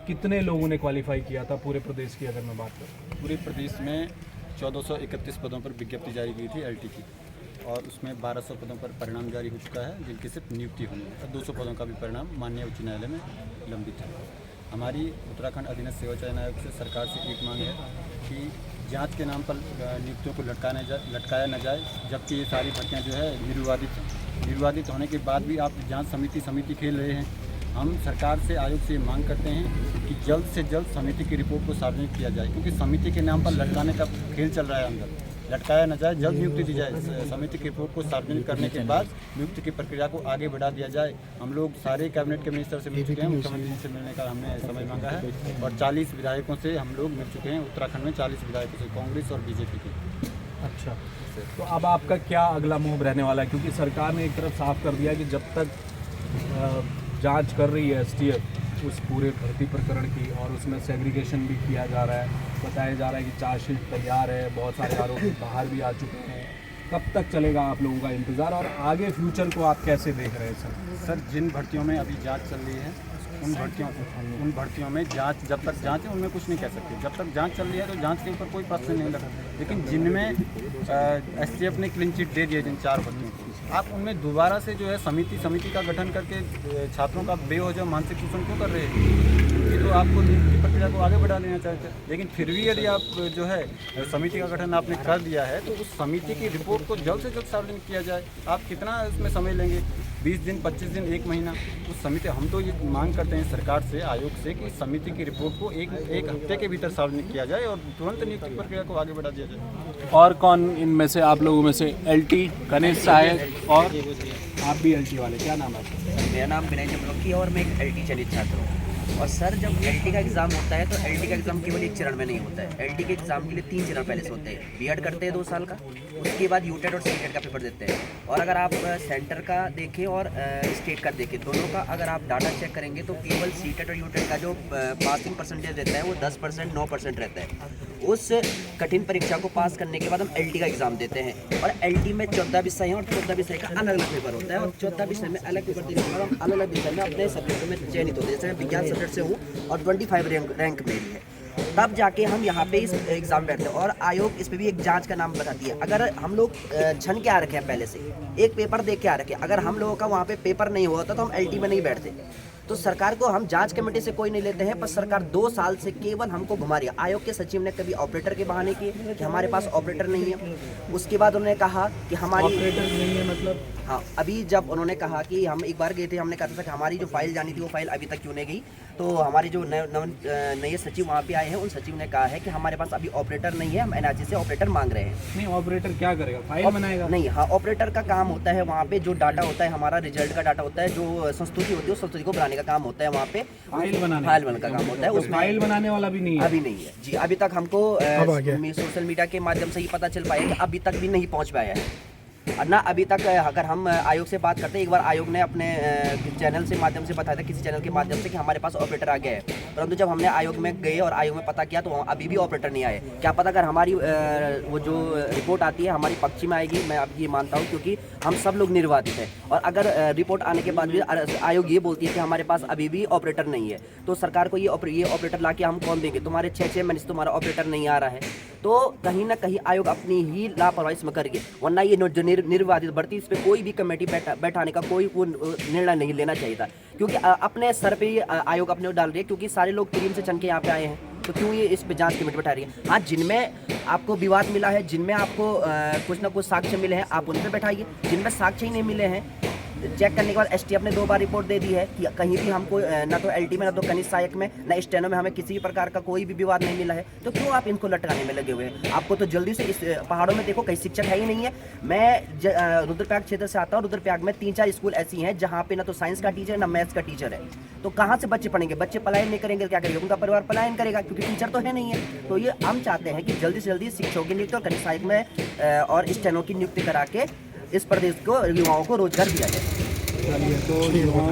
कितने लोगों ने क्वालिफाई किया था पूरे प्रदेश की अगर मैं बात करूँ? पूरे प्रदेश में 1431 पदों पर विज्ञप्ति जारी की थी एलटी की, और उसमें 1200 पदों पर परिणाम जारी हो चुका है, जिनकी सिर्फ नियुक्ति होनी है। 200 पदों का भी परिणाम माननीय उच्च न्यायालय में लंबित है। हमारी उत्तराखंड अधीनस्थ सेवा चयन आयोग से सरकार से एक मांग है कि जांच के नाम पर नियुक्तियों को लटकाया न जाए, जबकि ये सारी भर्तियाँ जो है निर्विवादित होने के बाद भी आप जांच समिति खेल रहे हैं। हम सरकार से, आयोग से मांग करते हैं कि जल्द से जल्द समिति की रिपोर्ट को सार्वजनिक किया जाए, क्योंकि समिति के नाम पर लटकाने का खेल चल रहा है अंदर। लटकाया न जाए, जल्द नियुक्ति दी जाए। समिति की रिपोर्ट को सार्वजनिक करने के बाद नियुक्ति की प्रक्रिया को आगे बढ़ा दिया जाए। हम लोग सारे कैबिनेट के मिनिस्टर से मिल चुके हैं, मुख्यमंत्री जी से मिलने का हमने समय मांगा है, और 40 विधायकों से हम लोग मिल चुके हैं। उत्तराखंड में 40 विधायकों से, कांग्रेस और बीजेपी के। अच्छा, तो अब आपका क्या अगला मूव रहने वाला है? क्योंकि सरकार ने एक तरफ साफ कर दिया कि जब तक जांच कर रही है एसटीएफ उस पूरे भर्ती प्रकरण की, और उसमें सेग्रीगेशन भी किया जा रहा है, बताया जा रहा है कि चार्जशीट तैयार है, बहुत सारे आरोपी बाहर भी आ चुके हैं। कब तक चलेगा आप लोगों का इंतज़ार, और आगे फ्यूचर को आप कैसे देख रहे हैं सर? जिन भर्तियों में अभी जांच चल रही है उन भर्तियों में जांच, जब तक जांच है उनमें कुछ नहीं कह सकते। जब तक जांच चल रही है तो जांच के ऊपर कोई प्रश्न नहीं लगा। लेकिन जिनमें एसटीएफ ने क्लीन चिट दे दिया, जिन 4 भर्तियों को, आप उनमें दोबारा से जो है समिति का गठन करके छात्रों का बेवजह मानसिक शोषण क्यों कर रहे हैं? ये तो आपको नियुक्ति प्रक्रिया को आगे बढ़ा लेना चाहते हैं। लेकिन फिर भी यदि आप जो है समिति का गठन आपने कर दिया है, तो उस समिति की रिपोर्ट को जल्द से जल्द सार्वजनिक किया जाए। आप कितना इसमें समय लेंगे? 20 दिन, 25 दिन, 1 महीना? उस समिति, हम तो ये मांग करते हैं सरकार से, आयोग से, कि समिति की रिपोर्ट को एक हफ्ते के भीतर सार्वजनिक किया जाए और तुरंत नियुक्ति प्रक्रिया को आगे बढ़ा दिया जाए। और कौन इनमें से, आप लोगों में से? एलटी गणेश सहायक, और आप भी एलटी वाले, क्या नाम है आपका? मेरा नाम विनय जमलोकी है और मैं एक एलटी चयनित छात्र हूँ। और सर, जब एलटी का एग्ज़ाम होता है तो एलटी का एग्ज़ाम केवल एक चरण में नहीं होता है। एलटी के एग्ज़ाम के लिए 3 चरण पहले से होते हैं। बीएड करते हैं 2 साल का, उसके बाद यूटेट और सीटेट का पेपर देते हैं। और अगर आप सेंटर का देखें और स्टेट का देखें, दोनों का अगर आप डाटा चेक करेंगे तो केवल सीटेट और यूटेट का जो पासिंग परसेंटेज रहता है वो 10%, 9% रहता है। उस कठिन परीक्षा को पास करने के बाद हम एलटी का एग्ज़ाम देते हैं, और एलटी में 14 विषय हैं और 14 विषय का अलग अलग पेपर होता है। और 14 विषय में अलग पेपर देने के बाद हम अलग अलग विषय में अपने सब्जेक्टों में चयनित होते हैं। जैसे मैं विज्ञान सब्जेक्ट से हूँ और 25 रैंक मेरी है, तब जाके हम यहाँ पे इस एग्ज़ाम बैठते हैं। और आयोग इस पे भी एक जांच का नाम बताती है। अगर हम लोग छन के आ रखे हैं, पहले से एक पेपर दे के आ रखे हैं, अगर हम लोगों का वहाँ पे पेपर नहीं हुआ होता तो हम एलटी में नहीं बैठते। तो सरकार को हम जांच कमेटी से कोई नहीं लेते हैं, पर सरकार 2 साल से केवल हमको घुमा रही है। आयोग के सचिव ने कभी ऑपरेटर के बहाने किए कि हमारे पास ऑपरेटर नहीं है। उसके बाद उन्होंने कहा कि हमारी ऑपरेटर नहीं है, मतलब? हाँ, अभी जब उन्होंने कहा कि हम एक बार गए थे, हमने कहा था कि हमारी जो फाइल जानी थी वो फाइल अभी तक क्यों नहीं गई, तो हमारे जो नए सचिव वहाँ पे आए हैं, उन सचिव ने कहा है कि हमारे पास अभी ऑपरेटर नहीं है, हम एनआरजी से ऑपरेटर मांग रहे हैं। नहीं, ऑपरेटर क्या करेगा? फाइल बनाएगा? नहीं, हाँ, ऑपरेटर का काम होता है वहाँ पे, जो डाटा होता है हमारा, रिजल्ट का डाटा होता है, जो संस्तुति होती है उस संस्तुति को बनाने का काम होता है वहाँ पे। फाइल बनाने का काम होता है। उस फाइल बनाने वाला भी नहीं है? अभी नहीं है जी। अभी तक हमको सोशल मीडिया के माध्यम से ही पता चल पाया कि अभी तक भी नहीं पहुँच पाया है। और ना अभी तक, अगर हम आयोग से बात करते हैं, एक बार आयोग ने अपने चैनल से माध्यम से बताया था, किसी चैनल के माध्यम से, कि हमारे पास ऑपरेटर आ गया है। परंतु जब हमने आयोग में गए और आयोग में पता किया तो अभी भी ऑपरेटर नहीं आए। क्या पता अगर हमारी वो जो रिपोर्ट आती है हमारी पक्ष में आएगी, मैं अब ये मानता हूँ, क्योंकि हम सब लोग निर्वाचित हैं। और अगर रिपोर्ट आने के बाद भी आयोग ये बोलती है कि हमारे पास अभी भी ऑपरेटर नहीं है, तो सरकार को ये ऑपरेटर ला के हम कौन देंगे? तुम्हारे 6 महीने से तुम्हारा ऑपरेटर नहीं आ रहा है, तो कहीं ना कहीं आयोग अपनी ही लापरवाही इसमें करेगी। वरना ये जो निर्वाचित भर्ती, इस पे कोई भी कमेटी बैठाने का कोई निर्णय नहीं लेना चाहिए था, क्योंकि अपने सर पे आयोग अपने डाल रही है, क्योंकि सारे लोग क्रीम से चन के यहाँ पे आए हैं, तो क्यों ये इस पे जांच कमेटी बैठा रही है? हाँ, जिनमें आपको विवाद मिला है, जिनमें आपको कुछ ना कुछ साक्ष्य मिले हैं, आप उन पे बैठाइए। जिनमें साक्ष्य ही नहीं मिले हैं, चेक करने के बाद एसटीएफ ने 2 बार रिपोर्ट दे दी है कि कहीं भी हमको ना तो एलटी में, ना तो कनिष्ठ सहायक में, ना स्टेनो में हमें किसी भी प्रकार का कोई भी विवाद नहीं मिला है। तो क्यों आप इनको लटकाने में लगे हुए हैं? आपको तो जल्दी से इस पहाड़ों में देखो, कहीं शिक्षक है ही नहीं है। मैं रुद्रप्रयाग क्षेत्र से आता हूँ। रुद्रप्रयाग में 3-4 स्कूल ऐसी हैं जहाँ पे ना तो साइंस का टीचर, ना मैथ्स का टीचर है। तो कहाँ से बच्चे पढ़ेंगे? बच्चे पलायन नहीं करेंगे, क्या करेंगे? उनका परिवार पलायन करेगा, क्योंकि टीचर तो है नहीं है। तो ये हम चाहते हैं कि जल्दी से जल्दी शिक्षकों की नियुक्ति और कनिष्ठ सहायक में और स्टेनो की नियुक्ति करा के इस प्रदेश को, युवाओं को रोजगार दिया जाए। चलिए, तो युवाओं